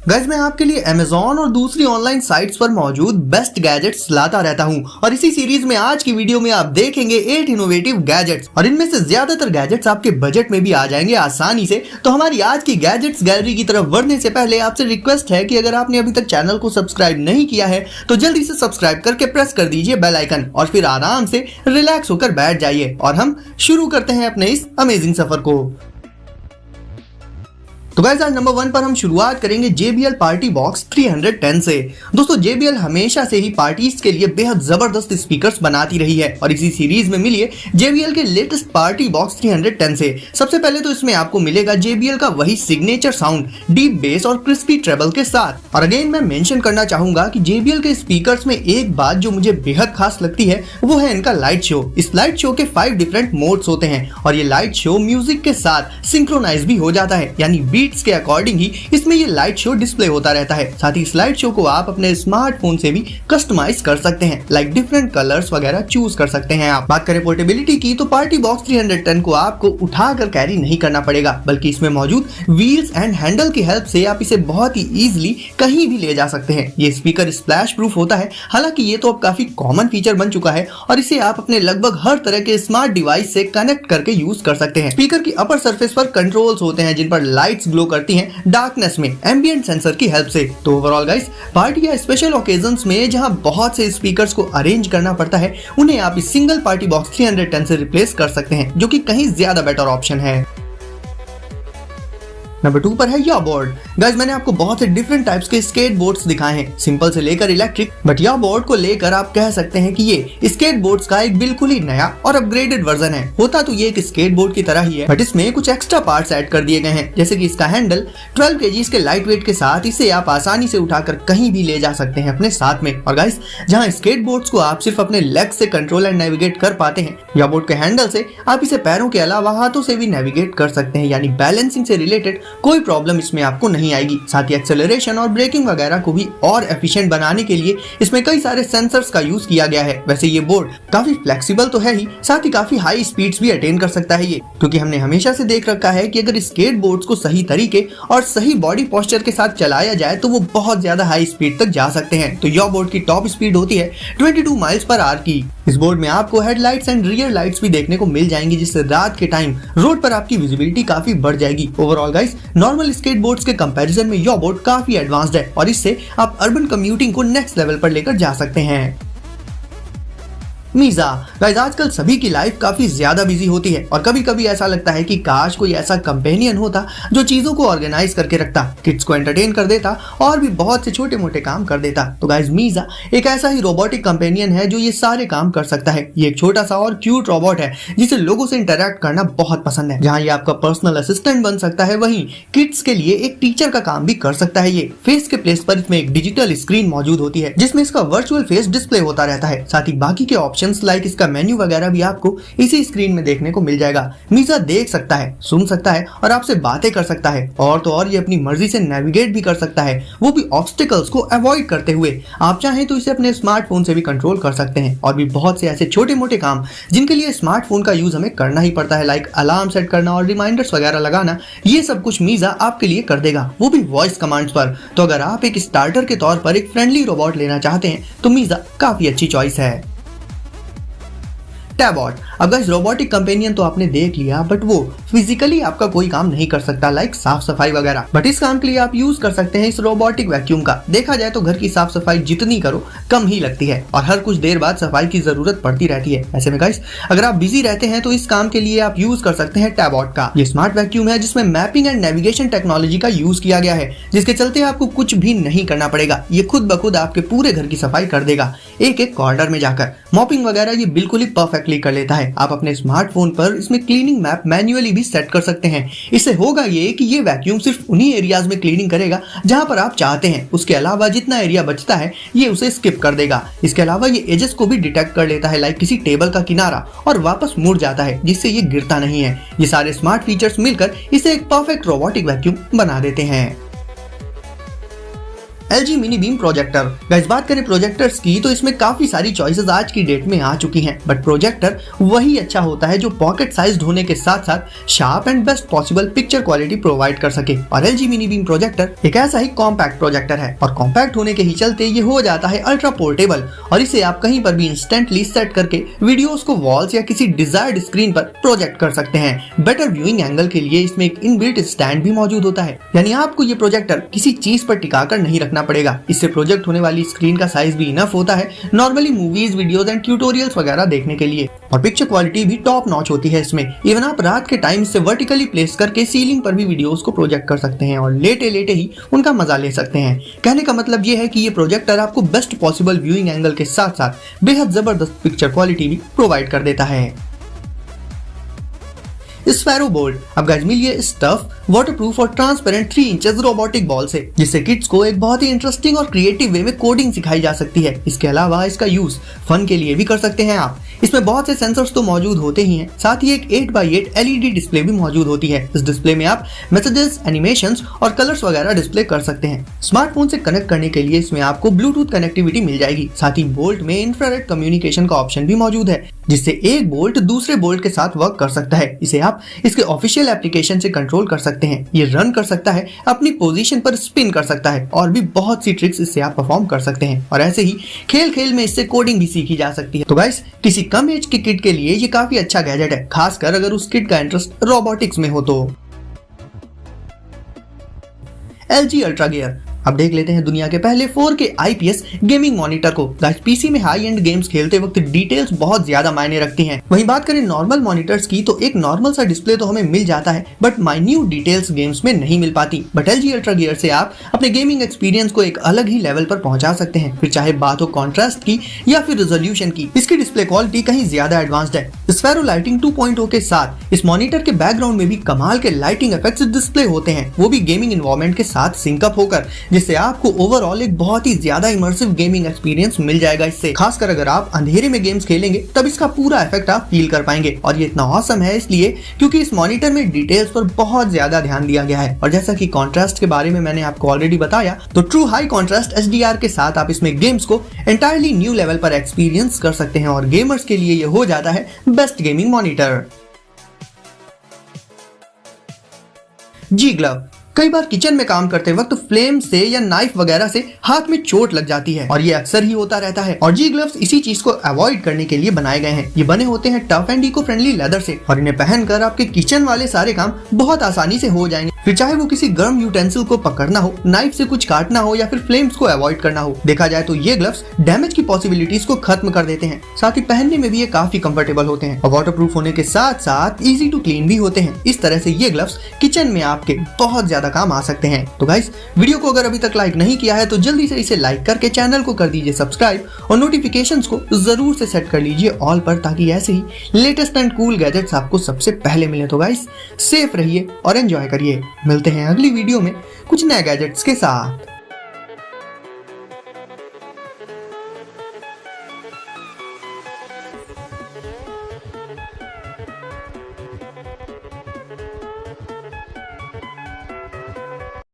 Guys मैं आपके लिए Amazon और दूसरी ऑनलाइन साइट्स पर मौजूद बेस्ट गैजेट्स लाता रहता हूं और इसी सीरीज में आज की वीडियो में आप देखेंगे 8 इनोवेटिव गैजेट्स और इनमें से ज्यादातर गैजेट्स आपके बजट में भी आ जाएंगे आसानी से। तो हमारी आज की गैजेट्स गैलरी की तरफ बढ़ने से पहले आपसे रिक्वेस्ट है कि अगर आपने अभी तक चैनल को सब्सक्राइब नहीं किया है तो जल्दी से सब्सक्राइब करके प्रेस कर दीजिए बेल आइकन और फिर आराम से रिलैक्स होकर बैठ जाइए और हम शुरू करते हैं अपने इस अमेजिंग सफर को। तो गाइस आज नंबर 1 पर हम शुरुआत करेंगे JBL पार्टी बॉक्स 310 से। दोस्तों JBL हमेशा से ही पार्टीज के लिए बेहद जबरदस्त स्पीकर्स बनाती रही है और इसी सीरीज में मिलिए JBL के लेटेस्ट पार्टी बॉक्स 310 से। सबसे पहले तो इसमें आपको मिलेगा JBL का वही सिग्नेचर साउंड डीप बेस और क्रिस्पी ट्रेबल के साथ। और अगेन मैं मेंशन करना चाहूंगा कि JBL के स्पीकर्स में एक बात जो मुझे बेहद खास लगती है वो है इनका लाइट शो। इस लाइट शो के 5 डिफरेंट मोड्स होते हैं और ये लाइट शो म्यूजिक के साथ सिंक्रोनाइज भी हो जाता है, यानी के अकॉर्डिंग ही इसमें ये लाइट शो डिस्प्ले होता रहता है। साथ ही इस लाइट शो को आप अपने स्मार्टफोन से भी कस्टमाइज कर सकते हैं, लाइक डिफरेंट कलर्स वगैरह चूज कर सकते हैं आप। बात करें पोर्टेबिलिटी की तो पार्टी बॉक्स 310 को आपको उठाकर कैरी नहीं करना पड़ेगा, बल्कि इसमें मौजूद व्हील्स एंड हैंडल की हेल्प से आप इसे बहुत ही इजीली कहीं भी ले जा सकते हैं। ये स्पीकर स्प्लैश प्रूफ होता है, हालांकि ये तो अब काफी कॉमन फीचर बन चुका है और इसे आप अपने लगभग हर तरह के स्मार्ट डिवाइस से कनेक्ट करके यूज कर सकते हैं। स्पीकर की अपर सरफेस पर कंट्रोल्स होते हैं जिन पर लाइट्स ग्लो करती हैं डार्कनेस में एम्बिएंट सेंसर की हेल्प से। तो ओवरऑल गाइस पार्टी या स्पेशल ओकेजन्स में जहां बहुत से स्पीकर्स को अरेंज करना पड़ता है उन्हें आप इस सिंगल पार्टी बॉक्स 310 से रिप्लेस कर सकते हैं, जो कि कहीं ज्यादा बेटर ऑप्शन है। नंबर 2 पर है याव बोर्ड। गाइस मैंने आपको बहुत से डिफरेंट टाइप्स के स्केट बोर्ड्स दिखाए हैं, सिंपल से लेकर इलेक्ट्रिक, बट याव बोर्ड को लेकर आप कह सकते हैं कि ये स्केट बोर्ड्स का एक बिल्कुल ही नया और अपग्रेडेड वर्जन है। होता तो ये एक स्केट बोर्ड की तरह ही है, बट इसमें कुछ एक्स्ट्रा पार्ट्स ऐड कर दिए गए हैं, जैसे कि इसका हैंडल 12 kg के लाइट वेट के साथ इसे आप आसानी से उठाकर कहीं भी ले जा सकते हैं अपने साथ में। और गाइस जहाँ स्केट बोर्ड्स को आप सिर्फ अपने लेग से कंट्रोल एंड नेविगेट कर पाते हैं, याव बोर्ड के हैंडल से आप इसे पैरों के अलावा हाथों से भी नेविगेट कर सकते हैं, यानी बैलेंसिंग से रिलेटेड कोई प्रॉब्लम इसमें आपको नहीं आएगी। साथ ही एक्सेलरेशन और ब्रेकिंग वगैरह को भी और एफिशिएंट बनाने के लिए इसमें कई सारे सेंसर्स का यूज किया गया है। वैसे ये बोर्ड काफी फ्लेक्सिबल तो है ही, साथ ही काफी हाई स्पीड्स भी अटेन कर सकता है ये, क्योंकि हमने हमेशा से देख रखा है कि अगर स्केट बोर्ड्स को सही तरीके और सही बॉडी पोस्चर के साथ चलाया जाए तो वो बहुत ज्यादा हाई स्पीड तक जा सकते हैं। तो याव बोर्ड की टॉप स्पीड होती है 22 माइल्स पर आवर की। इस बोर्ड में आपको हेडलाइट्स एंड रियर लाइट्स भी देखने को मिल जाएंगी, जिससे रात के टाइम रोड पर आपकी विजिबिलिटी काफी बढ़ जाएगी। Overall guys normal skateboards के कंपैरिजन में याव बोर्ड काफी एडवांस्ड है और इससे आप अर्बन कम्यूटिंग को नेक्स्ट लेवल पर लेकर जा सकते हैं। मीजा। गाइस आजकल सभी की लाइफ काफी ज्यादा बिजी होती है और कभी कभी ऐसा लगता है कि काश कोई ऐसा कंपेनियन होता जो चीजों को ऑर्गेनाइज करके रखता, किड्स को एंटरटेन कर देता और भी बहुत से छोटे मोटे काम कर देता। तो गाइस मीजा एक ऐसा ही रोबोटिक कंपेनियन है जो ये सारे काम कर सकता है। ये एक छोटा सा और क्यूट रोबोट है जिसे लोगों से इंटरेक्ट करना बहुत पसंद है। जहाँ ये आपका पर्सनल असिस्टेंट बन सकता है, वहीं किड्स के लिए एक टीचर का काम भी कर सकता है। ये फेस के प्लेस पर इसमें एक डिजिटल स्क्रीन मौजूद होती है जिसमें इसका वर्चुअल फेस डिस्प्ले होता रहता है। साथ ही बाकी के ऑप्शन लाइक इसका मेन्यू वगैरह भी आपको इसी स्क्रीन में देखने को मिल जाएगा। मीजा देख सकता है, सुन सकता है और आपसे बातें कर सकता है और तो और ये अपनी मर्जी से नेविगेट भी कर सकता है, वो भी ऑब्स्टिकल्स को अवॉइड करते हुए। आप चाहें तो इसे अपने स्मार्टफोन से भी कंट्रोल कर सकते हैं और भी बहुत से ऐसे छोटे मोटे काम जिनके लिए स्मार्टफोन का यूज हमें करना ही पड़ता है, लाइक अलार्म सेट करना और रिमाइंडर्स वगैरह लगाना। ये सब कुछ मीजा आपके लिए कर देगा, वो भी वॉइस कमांड्स पर। तो अगर आप एक स्टार्टर के तौर पर एक फ्रेंडली रोबोट लेना चाहते हैं तो मीजा काफी अच्छी चॉइस है। टैबॉट। अब गाइस रोबोटिक कंपेनियन तो आपने देख लिया, बट वो फिजिकली आपका कोई काम नहीं कर सकता, लाइक साफ सफाई वगैरह, बट इस काम के लिए आप यूज कर सकते हैं इस रोबोटिक वैक्यूम का। देखा जाए तो घर की साफ सफाई जितनी करो कम ही लगती है और हर कुछ देर बाद सफाई की जरूरत पड़ती रहती है। ऐसे में गाइस अगर आप बिजी रहते हैं तो इस काम के लिए आप यूज कर सकते हैं टैबॉट का। ये स्मार्ट वैक्यूम है जिसमें मैपिंग एंड नेविगेशन टेक्नोलॉजी का यूज किया गया है, जिसके चलते आपको कुछ भी नहीं करना पड़ेगा। ये खुद ब खुद आपके पूरे घर की सफाई कर देगा एक एक कॉर्नर में जाकर। मॉपिंग वगैरह ये बिल्कुल ही परफेक्टली कर लेता है। आप अपने स्मार्टफोन पर इसमें क्लीनिंग मैप मैन्युअली भी सेट कर सकते हैं। इससे होगा ये कि ये वैक्यूम सिर्फ उन्हीं एरियाज में क्लीनिंग करेगा जहां पर आप चाहते हैं, उसके अलावा जितना एरिया बचता है ये उसे स्किप कर देगा। इसके अलावा ये एजेस को भी डिटेक्ट कर लेता है, लाइक किसी टेबल का किनारा, और वापस मुड़ जाता है जिससे ये गिरता नहीं है। ये सारे स्मार्ट फीचर्स मिलकर इसे एक परफेक्ट रोबोटिक वैक्यूम बना देते हैं। LG mini beam projector. Guys बात करें प्रोजेक्टर्स की तो इसमें काफी सारी चॉइसेस आज की डेट में आ चुकी हैं, बट प्रोजेक्टर वही अच्छा होता है जो पॉकेट साइज्ड होने के साथ साथ sharp and best possible picture quality provide कर सके। और LG मिनी बीम प्रोजेक्टर एक ऐसा ही कॉम्पैक्ट प्रोजेक्टर है और कॉम्पैक्ट होने के ही चलते ये हो जाता है अल्ट्रा पोर्टेबल और इसे आप कहीं पर भी इंस्टेंटली सेट करके वीडियोस को वॉल्स या किसी डिजायर्ड स्क्रीन पर प्रोजेक्ट कर सकते हैं। बेटर व्यूइंग एंगल के लिए इसमें एक इनबिल्ट स्टैंड भी मौजूद होता है, यानी आपको ये प्रोजेक्टर किसी चीज पर टिकाकर नहीं रखना पड़ेगा। इससे प्रोजेक्ट होने वाली स्क्रीन का साइज भी इनफ होता है normally movies, videos and tutorials वगैरह देखने के लिए। और पिक्चर क्वालिटी भी टॉप नॉच होती है इसमें। इवन आप रात के टाइम इसे वर्टिकली प्लेस करके सीलिंग पर भी वीडियोस को प्रोजेक्ट कर सकते हैं और लेटे लेटे ही उनका मजा ले सकते हैं। कहने का मतलब ये है कि ये प्रोजेक्टर आपको बेस्ट पॉसिबल व्यूइंग एंगल के साथ साथ बेहद जबरदस्त पिक्चर क्वालिटी भी प्रोवाइड कर देता है। Sparrow bolt. अब गाइस मिलिए इस टफ, वाटरप्रूफ और ट्रांसपेरेंट 3 इंचेस रोबोटिक बॉल से, जिससे किड्स को एक बहुत ही इंटरेस्टिंग और क्रिएटिव वे में कोडिंग सिखाई जा सकती है। इसके अलावा इसका यूज फन के लिए भी कर सकते हैं आप। इसमें बहुत से सेंसर्स तो मौजूद होते ही हैं, साथ ही एक 8x8 LED डिस्प्ले भी मौजूद होती है। इस डिस्प्ले में आप मैसेजेस, एनिमेशंस और कलर्स वगैरह डिस्प्ले कर सकते हैं। स्मार्टफोन से कनेक्ट करने के लिए इसमें आपको ब्लूटूथ कनेक्टिविटी मिल जाएगी। साथ ही बोल्ट में इंफ्रारेड कम्युनिकेशन का ऑप्शन भी मौजूद है, जिससे एक बोल्ट दूसरे बोल्ट के साथ वर्क कर सकता है। इसे आप इसके ऑफिशियल एप्लीकेशन से कंट्रोल कर सकते हैं। ये रन कर सकता है, अपनी पोजीशन पर स्पिन कर सकता है और भी बहुत सी ट्रिक्स इससे आप परफॉर्म कर सकते हैं। और ऐसे ही खेल खेल में इससे कोडिंग भी सीखी जा सकती है। तो गाइस किसी कम एज के किड के लिए ये काफी अच्छा गैजेट है, खासकर अगर उस किड का इंटरेस्ट रोबोटिक्स में हो तो। LG ultra gear. अब देख लेते हैं दुनिया के पहले 4K IPS गेमिंग मॉनिटर को। गाइस पीसी में हाई एंड गेम्स खेलते वक्त डिटेल्स बहुत ज्यादा मायने रखती हैं। वहीं बात करें नॉर्मल मॉनिटर्स की तो एक नॉर्मल सा डिस्प्ले तो हमें मिल जाता है, बट माइन्यूट डिटेल्स गेम्स में नहीं मिल पाती। बट LG अल्ट्रा गियर से आप अपने गेमिंग एक्सपीरियंस को एक अलग ही लेवल पर पहुंचा सकते हैं, फिर चाहे बात हो कॉन्ट्रास्ट की या फिर रेजोल्यूशन की। इसकी डिस्प्ले क्वालिटी कहीं ज्यादा एडवांस्ड है। स्फेरो लाइटिंग 2.0 के साथ इस मॉनिटर के बैकग्राउंड में भी कमाल के लाइटिंग इफेक्ट्स डिस्प्ले होते हैं, वो भी गेमिंग एनवायरनमेंट के साथ सिंकअप होकर, जिससे आपको ओवरऑल एक बहुत ही ज्यादा इमर्सिव गेमिंग एक्सपीरियंस मिल जाएगा इससे। खासकर अगर आप अंधेरे में गेम्स खेलेंगे तब इसका पूरा इफेक्ट आप फील कर पाएंगे। और ये इतना ऑसम है इसलिए क्योंकि इस मॉनिटर में डिटेल्स पर बहुत ज्यादा ध्यान दिया गया है। और जैसा कि कॉन्ट्रास्ट के बारे में मैंने आपको ऑलरेडी बताया, तो ट्रू हाई कॉन्ट्रास्ट HDR के साथ आप इसमें गेम्स को एंटायरली न्यू लेवल पर एक्सपीरियंस कर सकते हैं और गेमर्स के लिए ये हो जाता है बेस्ट गेमिंग मॉनिटर। जी ग्लव। कई बार किचन में काम करते वक्त फ्लेम से या नाइफ वगैरह से हाथ में चोट लग जाती है और ये अक्सर ही होता रहता है। और जी ग्लव्स इसी चीज को अवॉइड करने के लिए बनाए गए हैं। ये बने होते हैं tough and eco friendly leather से और इन्हें पहनकर आपके किचन वाले सारे काम बहुत आसानी से हो जाएंगे, फिर चाहे वो किसी गर्म यूटेंसिल को पकड़ना हो, नाइफ से कुछ काटना हो या फिर फ्लेम्स को अवॉइड करना हो। देखा जाए तो ये ग्लव्स डैमेज की पॉसिबिलिटीज को खत्म कर देते हैं, साथ ही पहनने में भी ये काफी कंफर्टेबल होते हैं और वाटरप्रूफ होने के साथ साथ इजी टू क्लीन भी होते हैं। इस तरह से ये ग्लव्स किचन में आपके बहुत ज्यादा काम आ सकते हैं। तो गाइस वीडियो को अगर अभी तक लाइक नहीं किया है तो जल्दी से इसे लाइक करके चैनल को कर दीजिए सब्सक्राइब और नोटिफिकेशंस को जरूर से सेट कर लीजिए ऑल पर, ताकि ऐसे ही लेटेस्ट एंड कूल गैजेट्स आपको सबसे पहले मिले। तो गाइस सेफ रहिए और एंजॉय करिए। मिलते हैं अगली वीडियो में कुछ नए गैजेट्स के साथ।